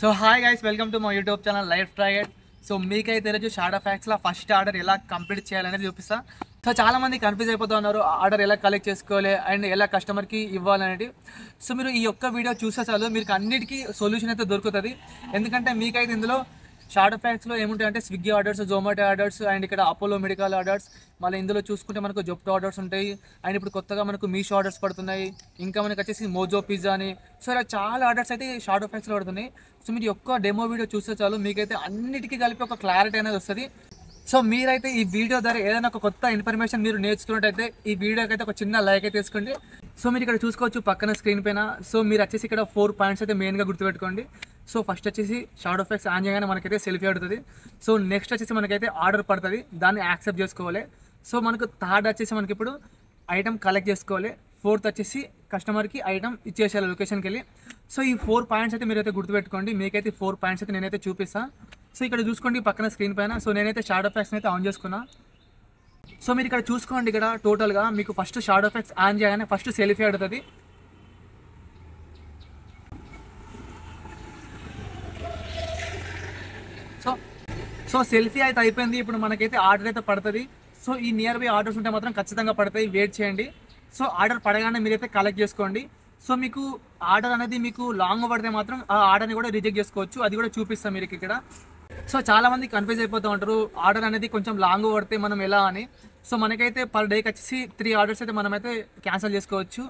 So hi guys, welcome to my YouTube channel life trigger. So మీకైతే ఈరోజు shadow ఫ్యాక్స్లో first order ఎలా complete చేయాలనేది చూపిస్తా. సో చాలామంది కన్ఫ్యూజ్ అయిపోతూ ఉన్నారు, ఆర్డర్ ఎలా కలెక్ట్ చేసుకోవాలి అండ్ ఎలా కస్టమర్కి ఇవ్వాలనేది. సో మీరు ఈ ఒక్క వీడియో చూస్తే చాలు మీకు అన్నిటికీ సొల్యూషన్ అయితే దొరుకుతుంది. ఎందుకంటే మీకైతే ఇందులో షాడో ఫ్యాక్స్లో ఏముంటాయంటే Swiggy orders, Zomato orders and ఇక్కడ అపోలో మెడికల్ ఆర్డర్స్, మళ్ళీ ఇందులో చూసుకుంటే మనకు జొప్టో ఆర్డర్స్ ఉంటాయి అండ్ ఇప్పుడు కొత్తగా మనకు మీషో ఆర్డర్స్ పడుతున్నాయి. ఇంకా మనకు వచ్చేసి మోజో పిజ్జా అని, సో ఇలా చాలా ఆర్డర్స్ అయితే షాడో ఫ్యాక్స్లో పడుతున్నాయి. సో మీరు ఒక్క డెమో వీడియో చూస్తే చాలు మీకైతే అన్నిటికీ కలిపి ఒక క్లారిటీ అనేది వస్తుంది. సో మీరైతే ఈ వీడియో ద్వారా ఏదైనా ఒక కొత్త ఇన్ఫర్మేషన్ మీరు నేర్చుకున్నట్టయితే ఈ వీడియోకి అయితే ఒక చిన్న లైక్ అయితే తీసుకోండి. సో మీరు ఇక్కడ చూసుకోవచ్చు పక్కన స్క్రీన్ పైన. సో మీరు వచ్చేసి ఇక్కడ 4 పాయింట్స్ అయితే మెయిన్గా గుర్తుపెట్టుకోండి. సో ఫస్ట్ వచ్చేసి షాడో ఫ్యాక్స్ ఆన్ చేయగానే మనకైతే సెల్ఫీ అడుగుతుంది. సో నెక్స్ట్ వచ్చేసి మనకైతే ఆర్డర్ పడుతుంది, దాన్ని యాక్సెప్ట్ చేసుకోవాలి. సో మనకు థర్డ్ వచ్చేసి మనకి ఇప్పుడు ఐటమ్ కలెక్ట్ చేసుకోవాలి. ఫోర్త్ వచ్చేసి కస్టమర్కి ఐటమ్ ఇచ్చేసేయాలి లొకేషన్కి వెళ్ళి. సో ఈ 4 పాయింట్స్ అయితే మీరైతే గుర్తుపెట్టుకోండి. మీకైతే 4 పాయింట్స్ అయితే నేనైతే చూపిస్తాను. సో ఇక్కడ చూసుకోండి పక్కన స్క్రీన్ పైన. సో నేనైతే షాడో ఫ్యాక్స్ని అయితే ఆన్ చేసుకున్నా. సో మీరు ఇక్కడ చూసుకోండి, ఇక్కడ టోటల్గా మీకు ఫస్ట్ షాడో ఫ్యాక్స్ ఆన్ చేయగానే ఫస్ట్ సెల్ఫీ అడుగుతుంది. సో సెల్ఫీ అయితే అయిపోయింది. ఇప్పుడు మనకైతే ఆర్డర్ అయితే పడుతుంది. సో ఈ నియర్ బై ఆర్డర్స్ ఉంటే మాత్రం ఖచ్చితంగా పడతాయి, వెయిట్ చేయండి. సో ఆర్డర్ పడగానే మీరైతే కలెక్ట్ చేసుకోండి. సో మీకు ఆర్డర్ అనేది మీకు లాంగ్ పడితే మాత్రం ఆ ఆర్డర్ని కూడా రిజెక్ట్ చేసుకోవచ్చు, అది కూడా చూపిస్తాం మీకు ఇక్కడ. సో చాలామంది కన్ఫ్యూజ్ అయిపోతూ ఉంటారు, ఆర్డర్ అనేది కొంచెం లాంగ్ పడితే మనం ఎలా అని. సో మనకైతే పర్ డేకి వచ్చేసి 3 ఆర్డర్స్ అయితే మనమైతే క్యాన్సిల్ చేసుకోవచ్చు.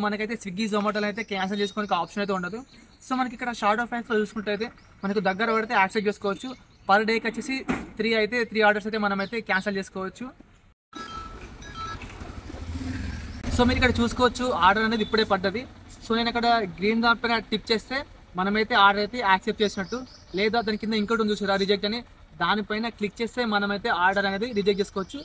మనకైతే స్విగ్గీ, జొమాటోలో అయితే క్యాన్సిల్ చేసుకోవడానికి ఆప్షన్ అయితే ఉండదు. సో మనకి ఇక్కడ షాడో ఫ్యాక్స్లో చూసుకుంటే అయితే మనకు దగ్గర పడితే యాక్సెప్ట్ చేసుకోవచ్చు. పర్ డేకి వచ్చేసి 3 ఆర్డర్స్ అయితే మనమైతే క్యాన్సిల్ చేసుకోవచ్చు. సో మీరు ఇక్కడ చూసుకోవచ్చు ఆర్డర్ అనేది ఇప్పుడే పడ్డది. సో నేను అక్కడ గ్రీన్ దానిపైన టిప్ చేస్తే మనమైతే ఆర్డర్ అయితే యాక్సెప్ట్ చేసినట్టు, లేదా దాని కింద ఇంకోటి ఉంది చూసారా రిజెక్ట్ అని, దానిపైన క్లిక్ చేస్తే మనమైతే ఆర్డర్ అనేది రిజెక్ట్ చేసుకోవచ్చు.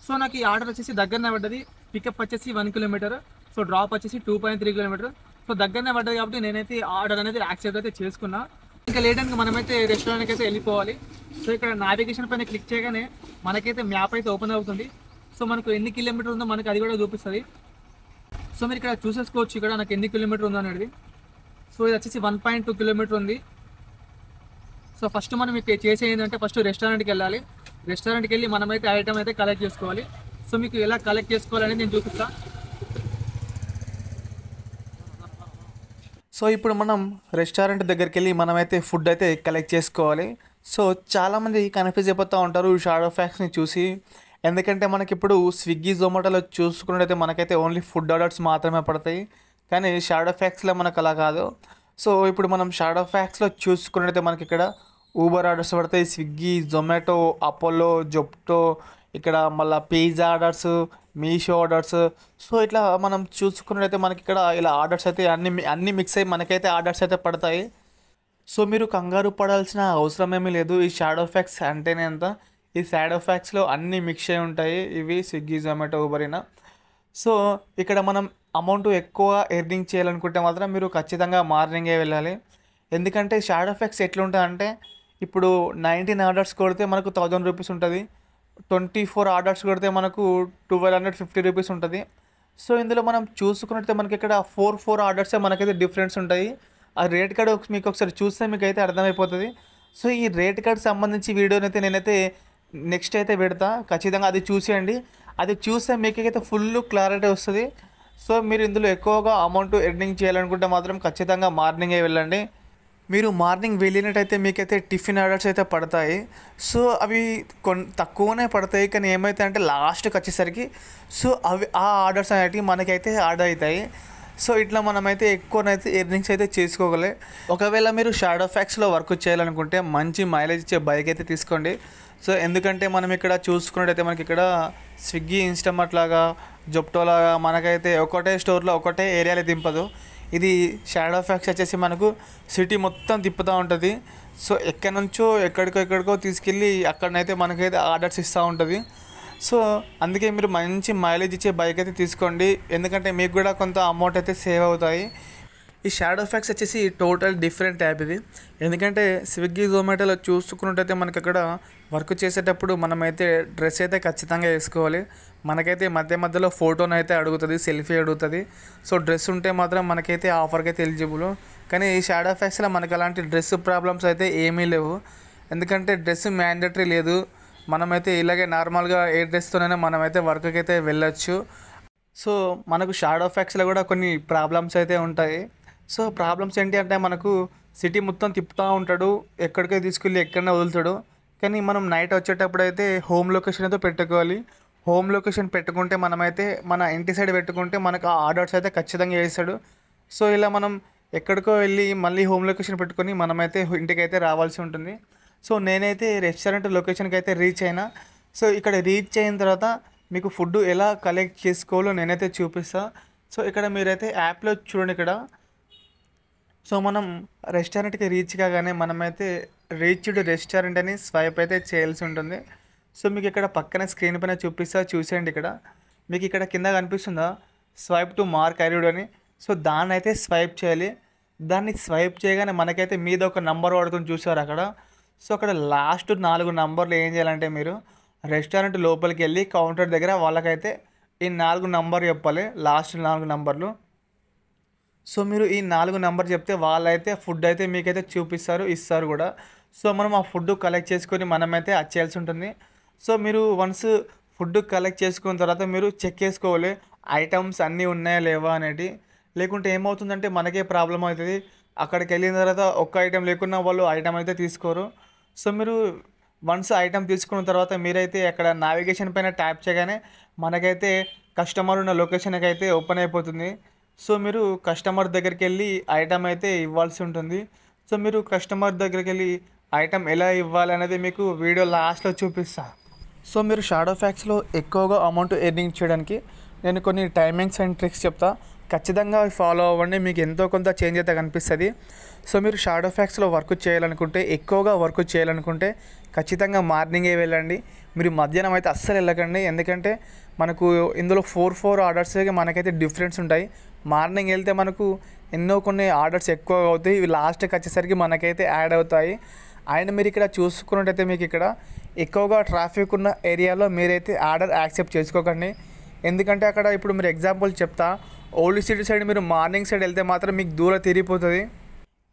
సో నాకు ఈ ఆర్డర్ వచ్చేసి దగ్గరనే పడ్డది. పికప్ వచ్చేసి 1 కిలోమీటర్, సో డ్రాప్ వచ్చేసి 2.3 కిలోమీటర్. సో దగ్గరనే పడ్డది కాబట్టి నేనైతే ఆర్డర్ అనేది యాక్సెప్ట్ అయితే చేసుకున్నా. ఇంకా లేటెన్గా మనమైతే రెస్టారెంట్కి అయితే వెళ్ళిపోవాలి. సో ఇక్కడ నావిగేషన్ పైన క్లిక్ చేయగానే మనకైతే మ్యాప్ అయితే ఓపెన్ అవుతుంది. సో మనకు ఎన్ని కిలోమీటర్ ఉందో మనకు అది కూడా చూపిస్తుంది. సో మీరు ఇక్కడ చూసేసుకోవచ్చు ఇక్కడ నాకు ఎన్ని కిలోమీటర్ ఉందో అనేది. సో ఇది వచ్చేసి 1.2 కిలోమీటర్ ఉంది. సో ఫస్ట్ మనం ఇక్కడ చేసేది ఏంటంటే ఫస్ట్ రెస్టారెంట్కి వెళ్ళాలి. రెస్టారెంట్కి వెళ్ళి మనమైతే ఐటమ్ అయితే కలెక్ట్ చేసుకోవాలి. సో మీకు ఎలా కలెక్ట్ చేసుకోవాలని నేను చూపిస్తాను. సో ఇప్పుడు మనం రెస్టారెంట్ దగ్గరికి వెళ్ళి మనమైతే ఫుడ్ అయితే కలెక్ట్ చేసుకోవాలి. సో చాలామంది కన్ఫ్యూజ్ అయిపోతూ ఉంటారు షాడో ఫ్యాక్స్ని చూసి. ఎందుకంటే మనకి ఇప్పుడు స్విగ్గీ, జొమాటోలో చూసుకున్నట్టయితే మనకైతే ఓన్లీ ఫుడ్ ఆర్డర్స్ మాత్రమే పడతాయి, కానీ షాడో ఫ్యాక్స్లో మనకు అలా కాదు. సో ఇప్పుడు మనం షాడో ఫ్యాక్స్లో చూసుకున్నట్టయితే మనకి ఇక్కడ ఊబర్ ఆర్డర్స్ పడతాయి, స్విగ్గీ, జొమాటో, అపోలో, జొప్టో, ఇక్కడ మళ్ళీ pizza orders, Meesho orders. So ఇట్లా మనం చూసుకున్నట్టయితే మనకి ఇక్కడ ఇలా ఆర్డర్స్ అయితే అన్నీ మిక్స్ అయ్యి మనకైతే ఆర్డర్స్ అయితే పడతాయి. సో మీరు కంగారు పడాల్సిన అవసరం ఏమీ లేదు. ఈ షాడో ఫ్యాక్స్ అంటేనే అంత, ఈ షాడో ఫ్యాక్స్లో అన్నీ మిక్స్ అయి ఉంటాయి, ఇవి స్విగ్గీ, జొమాటో, ఊబర్ అయినా. సో ఇక్కడ మనం అమౌంట్ ఎక్కువ ఎర్నింగ్ చేయాలనుకుంటే మాత్రం మీరు ఖచ్చితంగా మార్నింగే వెళ్ళాలి. ఎందుకంటే షాడో ఫ్యాక్స్ ఎట్లుంటుంది అంటే ఇప్పుడు 19 ఆర్డర్స్ కొడితే మనకు 1000 రూపీస్ ఉంటుంది, 24 ఆర్డర్స్ కొడితే మనకు 1250 రూపీస్ ఉంటుంది. సో ఇందులో మనం చూసుకున్నట్టే మనకి ఇక్కడ 4 ఆర్డర్సే మనకైతే డిఫరెన్స్ ఉంటాయి. ఆ రేట్ కార్డ్ మీకు ఒకసారి చూస్తే మీకు అయితే అర్థమైపోతుంది. సో ఈ రేట్ కార్డ్ సంబంధించి వీడియోని అయితే నేనైతే నెక్స్ట్ అయితే పెడతా, ఖచ్చితంగా అది చూసేయండి. అది చూస్తే మీకైతే ఫుల్ క్లారిటీ వస్తుంది. సో మీరు ఇందులో ఎక్కువగా అమౌంట్ ఎర్నింగ్ చేయాలనుకుంటే మాత్రం ఖచ్చితంగా మార్నింగే వెళ్ళండి. మీరు మార్నింగ్ వెళ్ళినట్టయితే మీకైతే టిఫిన్ ఆర్డర్స్ అయితే పడతాయి. సో అవి తక్కువనే పడతాయి, కానీ ఏమైతే అంటే లాస్ట్కి వచ్చేసరికి సో అవి ఆ ఆర్డర్స్ అనేటివి మనకైతే ఆర్డర్ అవుతాయి. సో ఇట్లా మనమైతే ఎక్కువనైతే ఎర్నింగ్స్ అయితే చేసుకోగలే. ఒకవేళ మీరు షాడో ఫ్యాక్స్లో వర్క్ చేయాలనుకుంటే మంచి మైలేజ్ ఇచ్చే బైక్ అయితే తీసుకోండి. సో ఎందుకంటే మనం ఇక్కడ చూసుకున్నట్టయితే మనకి ఇక్కడ స్విగ్గీ, ఇన్స్టామార్ట్ లాగా, జొప్టో లాగా మనకైతే ఒకటే స్టోర్లో ఒకటే ఏరియాలో దింపదు. ఇది షాడో ఫ్యాక్స్ వచ్చేసి మనకు సిటీ మొత్తం తిప్పుతూ ఉంటుంది. సో ఎక్కడి నుంచో ఎక్కడికో తీసుకెళ్ళి అక్కడనైతే మనకైతే ఆర్డర్స్ ఇస్తూ ఉంటుంది. సో అందుకే మీరు మంచి మైలేజ్ ఇచ్చే బైక్ అయితే తీసుకోండి, ఎందుకంటే మీకు కూడా కొంత అమౌంట్ అయితే సేవ్ అవుతాయి. ఈ షాడో ఫ్యాక్స్ వచ్చేసి టోటల్ డిఫరెంట్ యాప్ ఇది. ఎందుకంటే స్విగ్గీ, జొమాటోలో చూసుకున్నట్టయితే మనకి అక్కడ వర్క్ చేసేటప్పుడు మనమైతే డ్రెస్ అయితే ఖచ్చితంగా వేసుకోవాలి. మనకైతే మధ్యలో ఫోటోను అయితే అడుగుతుంది, సెల్ఫీ అడుగుతుంది. సో డ్రెస్ ఉంటే మాత్రం మనకైతే ఆఫర్కి అయితే ఎలిజిబుల్. కానీ ఈ షాడో ఫ్యాక్స్లో మనకు అలాంటి డ్రెస్ ప్రాబ్లమ్స్ అయితే ఏమీ లేవు. ఎందుకంటే డ్రెస్ మ్యాండటరీ లేదు. మనమైతే ఇలాగే నార్మల్గా ఏ డ్రెస్తోనైనా మనమైతే వర్క్కి అయితే వెళ్ళొచ్చు. సో మనకు షాడో ఫ్యాక్స్లో కూడా కొన్ని ప్రాబ్లమ్స్ అయితే ఉంటాయి. సో ప్రాబ్లమ్స్ ఏంటి అంటే మనకు సిటీ మొత్తం తిప్పుతూ ఉంటాడు, ఎక్కడికో తీసుకెళ్ళి ఎక్కడైనా వదులుతాడు. కానీ మనం నైట్ వచ్చేటప్పుడు అయితే హోమ్ లొకేషన్ అయితే పెట్టుకోవాలి. హోమ్ లొకేషన్ పెట్టుకుంటే మనమైతే మన ఇంటి సైడ్ పెట్టుకుంటే మనకు ఆ ఆర్డర్స్ అయితే ఖచ్చితంగా వేస్తాడు. సో ఇలా మనం ఎక్కడికో వెళ్ళి మళ్ళీ హోమ్ లొకేషన్ పెట్టుకొని మనమైతే ఇంటికైతే రావాల్సి ఉంటుంది. సో నేనైతే రెస్టారెంట్ లొకేషన్కి అయితే రీచ్ అయినా. సో ఇక్కడ రీచ్ అయిన తర్వాత మీకు ఫుడ్ ఎలా కలెక్ట్ చేసుకోవాలో నేనైతే చూపిస్తాను. సో ఇక్కడ మీరైతే యాప్లో చూడండి ఇక్కడ. సో మనం రెస్టారెంట్కి రీచ్ కాగానే మనమైతే రీచ్డ్ రెస్టారెంట్ అని స్వైప్ అయితే చేయాల్సి ఉంటుంది. సో మీకు ఇక్కడ పక్కన స్క్రీన్ పైన చూసేయండి. ఇక్కడ మీకు ఇక్కడ కింద కనిపిస్తుందా స్వైప్ టు మార్క్ అరీడ్ అని. సో దాన్ని అయితే స్వైప్ చేయాలి. దాన్ని స్వైప్ చేయగానే మనకైతే మీద ఒక నంబర్ పడుతుంది చూసారు అక్కడ. సో అక్కడ లాస్ట్ 4 నంబర్లు ఏం చేయాలంటే మీరు రెస్టారెంట్ లోపలికి వెళ్ళి కౌంటర్ దగ్గర వాళ్ళకైతే ఈ 4 నంబర్ చెప్పాలి, లాస్ట్ 4 నంబర్లు. సో మీరు ఈ 4 నంబర్ చెప్తే వాళ్ళైతే ఫుడ్ అయితే మీకైతే ఇస్తారు కూడా. సో మనం ఆ ఫుడ్ కలెక్ట్ చేసుకొని మనమైతే వచ్చేయాల్సి ఉంటుంది. సో మీరు వన్స్ ఫుడ్ కలెక్ట్ చేసుకున్న తర్వాత మీరు చెక్ చేసుకోవాలి ఐటమ్స్ అన్నీ ఉన్నాయా లేవా అనేది. లేకుంటే ఏమవుతుందంటే మనకే ప్రాబ్లం అవుతుంది. అక్కడికి వెళ్ళిన తర్వాత ఒక్క ఐటెం లేకున్నా వాళ్ళు ఐటమ్ అయితే తీసుకోరు. సో మీరు వన్స్ ఐటమ్ తీసుకున్న తర్వాత మీరైతే అక్కడ నావిగేషన్ పైన ట్యాప్ చేయగానే మనకైతే కస్టమర్ ఉన్న లొకేషన్కి అయితే ఓపెన్ అయిపోతుంది. సో మీరు కస్టమర్ దగ్గరికి వెళ్ళి ఐటమ్ అయితే ఇవ్వాల్సి ఉంటుంది. సో మీరు కస్టమర్ దగ్గరికి వెళ్ళి ఐటమ్ ఎలా ఇవ్వాలి అనేది మీకు వీడియో లాస్ట్లో చూపిస్తాను. సో మీరు షాడో ఫ్యాక్స్లో ఎక్కువగా అమౌంట్ ఎర్నింగ్ చేయడానికి నేను కొన్ని టైమింగ్స్ అండ్ ట్రిక్స్ చెప్తా. ఖచ్చితంగా ఫాలో అవ్వండి, మీకు ఎంతో కొంత చేంజ్ అయితే కనిపిస్తుంది. సో మీరు షాడో ఫ్యాక్స్లో వర్క్ చేయాలనుకుంటే, ఎక్కువగా వర్క్ చేయాలనుకుంటే ఖచ్చితంగా మార్నింగే వెళ్ళండి. మీరు మధ్యాహ్నం అయితే అస్సలు వెళ్ళకండి. ఎందుకంటే మనకు ఇందులో 4 ఆర్డర్స్కి మనకైతే డిఫరెన్స్ ఉంటాయి. మార్నింగ్ వెళ్తే మనకు కొన్ని ఆర్డర్స్ ఎక్కువగా అవుతాయి, ఇవి లాస్ట్కి వచ్చేసరికి మనకైతే యాడ్ అవుతాయి. అండ్ మీరు ఇక్కడ చూసుకున్నట్టయితే మీకు ఇక్కడ ఎక్కువగా ట్రాఫిక్ ఉన్న ఏరియాలో మీరైతే ఆర్డర్ యాక్సెప్ట్ చేసుకోకండి. ఎందుకంటే అక్కడ ఇప్పుడు మీరు ఎగ్జాంపుల్ చెప్తా, ఓల్డ్ సిటీ సైడ్ మీరు మార్నింగ్ సైడ్ వెళ్తే మాత్రం మీకు దూరం తిరిగిపోతుంది.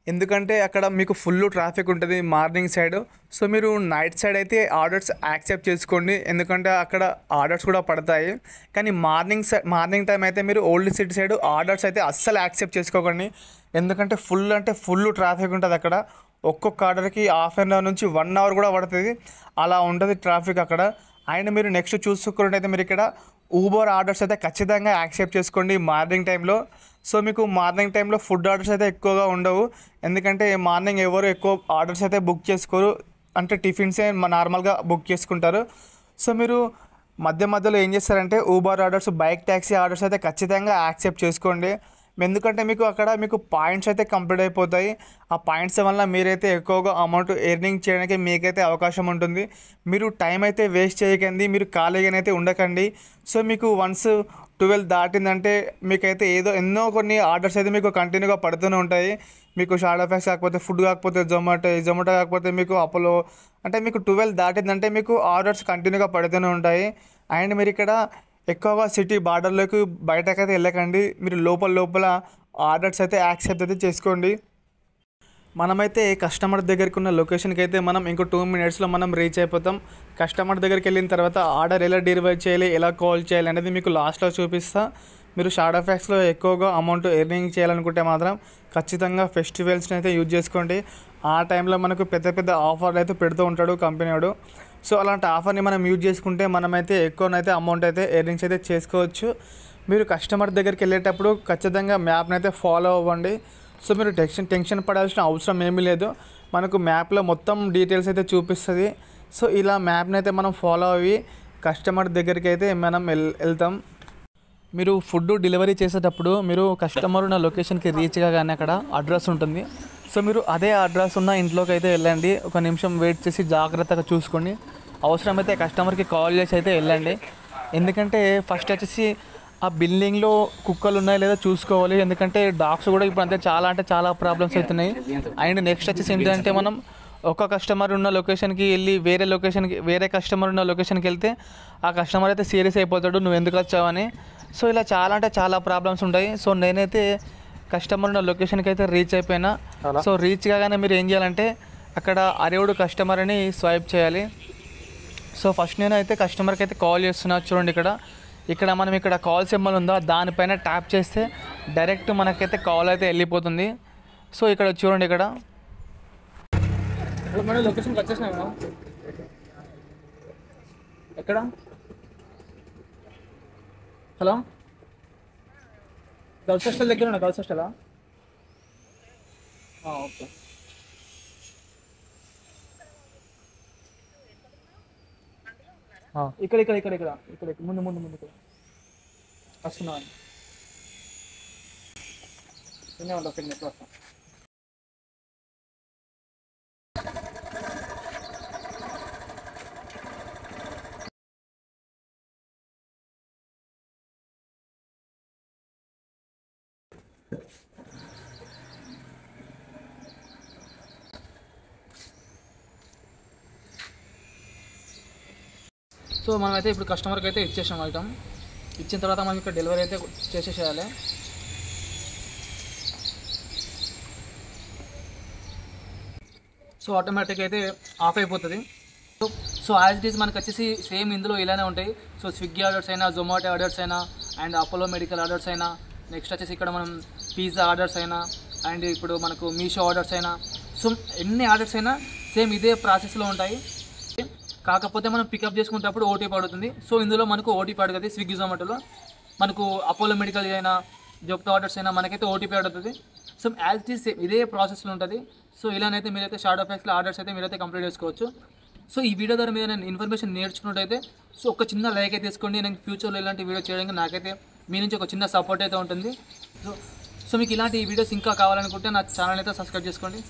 ఎందుకంటే అక్కడ మీకు ఫుల్ ట్రాఫిక్ ఉంటుంది మార్నింగ్ సైడ్. సో మీరు నైట్ సైడ్ అయితే ఆర్డర్స్ యాక్సెప్ట్ చేసుకోండి, ఎందుకంటే అక్కడ ఆర్డర్స్ కూడా పడతాయి. కానీ మార్నింగ్ టైం అయితే మీరు ఓల్డ్ సిటీ సైడ్ ఆర్డర్స్ అయితే అస్సలు యాక్సెప్ట్ చేసుకోకండి. ఎందుకంటే ఫుల్ ట్రాఫిక్ ఉంటుంది అక్కడ. ఒక్కొక్క ఆర్డర్కి హాఫ్ అన్ అవర్ నుంచి 1 అవర్ కూడా పడుతుంది, అలా ఉంటుంది ట్రాఫిక్ అక్కడ. అండ్ మీరు నెక్స్ట్ చూసుకున్నట్టయితే మీరు ఇక్కడ ఊబర్ ఆర్డర్స్ అయితే ఖచ్చితంగా యాక్సెప్ట్ చేసుకోండి మార్నింగ్ టైంలో. సో మీకు మార్నింగ్ టైంలో ఫుడ్ ఆర్డర్స్ అయితే ఎక్కువగా ఉండవు, ఎందుకంటే మార్నింగ్ ఎవరు ఎక్కువ ఆర్డర్స్ అయితే బుక్ చేసుకోరు, అంటే టిఫిన్సే నార్మల్గా బుక్ చేసుకుంటారు. సో మీరు మధ్యలో ఏం చేస్తారంటే Uber orders, bike taxi orders అయితే ఖచ్చితంగా యాక్సెప్ట్ చేసుకోండి. ఎందుకంటే మీకు అక్కడ మీకు పాయింట్స్ అయితే కంప్లీట్ అయిపోతాయి. ఆ పాయింట్స్ వల్ల మీరైతే ఎక్కువగా అమౌంట్ ఎర్నింగ్ చేయడానికి మీకైతే అవకాశం ఉంటుంది. మీరు టైం అయితే వేస్ట్ చేయకండి, మీరు ఖాళీగానైతే ఉండకండి. సో మీకు వన్స్ 12 దాటిందంటే మీకైతే ఎన్నో కొన్ని ఆర్డర్స్ అయితే మీకు కంటిన్యూగా పడుతూనే ఉంటాయి. మీకు షాడో ఫ్యాక్స్ కాకపోతే, ఫుడ్ కాకపోతే జొమాటో కాకపోతే మీకు అపోలో, అంటే మీకు 12 దాటిందంటే మీకు ఆర్డర్స్ కంటిన్యూగా పడుతూనే ఉంటాయి. అండ్ మీరు ఇక్కడ ఎక్కువగా సిటీ బార్డర్లోకి బయటకైతే వెళ్ళకండి, మీరు లోపల ఆర్డర్స్ అయితే యాక్సెప్ట్ అయితే చేసుకోండి. మనమైతే కస్టమర్ దగ్గరికి ఉన్న లొకేషన్కి అయితే మనం ఇంకో 2 మినిట్స్లో మనం రీచ్ అయిపోతాం. కస్టమర్ దగ్గరికి వెళ్ళిన తర్వాత ఆర్డర్ ఎలా డెలివరీ చేయాలి, ఎలా కాల్ చేయాలి అనేది మీకు లాస్ట్లో చూపిస్తా. మీరు షాడో ఫ్యాక్స్లో ఎక్కువగా అమౌంట్ ఎర్నింగ్ చేయాలనుకుంటే మాత్రం ఖచ్చితంగా ఫెస్టివల్స్ని అయితే యూజ్ చేసుకోండి. ఆ టైంలో మనకు పెద్ద ఆఫర్లు అయితే పెడుతూ ఉంటాడు కంపెనీ వాడు. సో అలాంటి ఆఫర్ని మనం యూజ్ చేసుకుంటే మనమైతే ఎక్కువనైతే అమౌంట్ అయితే ఎర్నింగ్స్ అయితే చేసుకోవచ్చు. మీరు కస్టమర్ దగ్గరికి వెళ్ళేటప్పుడు ఖచ్చితంగా మ్యాప్ని అయితే ఫాలో అవ్వండి. సో మీరు టెన్షన్ పడాల్సిన అవసరం ఏమీ లేదు, మనకు మ్యాప్లో మొత్తం డీటెయిల్స్ అయితే చూపిస్తుంది. సో ఇలా మ్యాప్ని అయితే మనం ఫాలో అయ్యి కస్టమర్ దగ్గరికి అయితే మనం వెళ్తాం. మీరు ఫుడ్ డెలివరీ చేసేటప్పుడు మీరు కస్టమర్ ఉన్న లొకేషన్కి రీచ్ కాగానే అక్కడ అడ్రస్ ఉంటుంది. సో మీరు అదే అడ్రస్ ఉన్న ఇంట్లోకి అయితే వెళ్ళండి, 1 నిమిషం వెయిట్ చేసి జాగ్రత్తగా చూసుకోండి. అవసరమైతే కస్టమర్కి కాల్ చేసి అయితే వెళ్ళండి. ఎందుకంటే ఫస్ట్ వచ్చేసి ఆ బిల్డింగ్లో కుక్కలు ఉన్నాయో లేదో చూసుకోవాలి, ఎందుకంటే డాగ్స్ కూడా ఇప్పుడు అంతే చాలా ప్రాబ్లమ్స్ అవుతున్నాయి. అండ్ నెక్స్ట్ వచ్చేసి ఏంటంటే మనం ఒక కస్టమర్ ఉన్న లొకేషన్కి వెళ్ళి వేరే కస్టమర్ ఉన్న లొకేషన్కి వెళ్తే ఆ కస్టమర్ అయితే సీరియస్ అయిపోతాడు, నువ్వు ఎందుకు వచ్చావని. సో ఇలా చాలా ప్రాబ్లమ్స్ ఉంటాయి. సో నేనైతే కస్టమర్ ఉన్న లొకేషన్కి అయితే రీచ్ అయిపోయినా. సో రీచ్ కాగానే మీరు ఏం చేయాలంటే అక్కడ అరేవుడు కస్టమర్ అని స్వైప్ చేయాలి. సో ఫస్ట్ నేనైతే కస్టమర్కి అయితే కాల్ చేస్తున్నా. చూడండి ఇక్కడ మనం ఇక్కడ కాల్ సింబల్ ఉందో దానిపైన ట్యాప్ చేస్తే డైరెక్ట్ మనకైతే కాల్ అయితే వెళ్ళిపోతుంది. సో ఇక్కడ చూడండి ఇక్కడ లొకేషన్కి వచ్చేసినా ఎక్కడ. హలో, గర్ల్స్ హాస్టల్ దగ్గర ఉన్నా. గర్ల్స్ హాస్టలా? ఓకే. ఇక్కడ ముందు ఇక్కడ వస్తున్నా. ఉంటా నెట్ వస్తా. సో మనమైతే ఇప్పుడు కస్టమర్కి అయితే ఇచ్చేసాం ఐటమ్. ఇచ్చిన తర్వాత మనం ఇక్కడ డెలివరీ అయితే చేసేసేయాలి. సో ఆటోమేటిక్గా అయితే ఆఫ్ అయిపోతుంది. సో యాజ్ ఇట్ ఈస్ మనకు వచ్చేసి సేమ్ ఇందులో ఇలానే ఉంటాయి. సో స్విగ్గీ ఆర్డర్స్ అయినా, జొమాటో ఆర్డర్స్ అయినా, అండ్ అపోలో మెడికల్ ఆర్డర్స్ అయినా, నెక్స్ట్ వచ్చేసి ఇక్కడ మనం పిజ్జా ఆర్డర్స్ అయినా, అండ్ ఇప్పుడు మనకు మీషో ఆర్డర్స్ అయినా, సో ఎన్ని ఆర్డర్స్ అయినా సేమ్ ఇదే ప్రాసెస్లో ఉంటాయి. కాకపోతే మనం పికప్ చేసుకునేటప్పుడు ఓటీపీ అడుగుతుంది. సో ఇందులో మనకు ఓటీపీ అడుగుతుంది. స్విగ్గీ జొమాటోలో మనకు అపోలో మెడికల్ అయినా, జొప్టో ఆర్డర్స్ అయినా మనకైతే ఓటీపీ అడుగుతుంది. సో యాజ్ ఇట్ ఈస్ ఇదే ప్రాసెస్లో ఉంటుంది. సో ఇలానైతే మీరైతే షాడో ఫ్యాక్స్లో ఆర్డర్స్ అయితే మీరైతే కంప్లీట్ చేసుకోవచ్చు. సో ఈ వీడియో ద్వారా మీరు నేను ఇన్ఫర్మేషన్ నేర్చుకున్నట్టయితే సో ఒక చిన్న లైక్ అయితే తీసుకోండి. నేను ఫ్యూచర్లో ఇలాంటి వీడియో చేయడానికి నాకైతే మీ నుంచి ఒక చిన్న సపోర్ట్ అయితే ఉంటుంది. సో మీకు ఇలాంటి వీడియోస్ ఇంకా కావాలనుకుంటే నా ఛానల్ అయితే సబ్స్క్రైబ్ చేసుకోండి.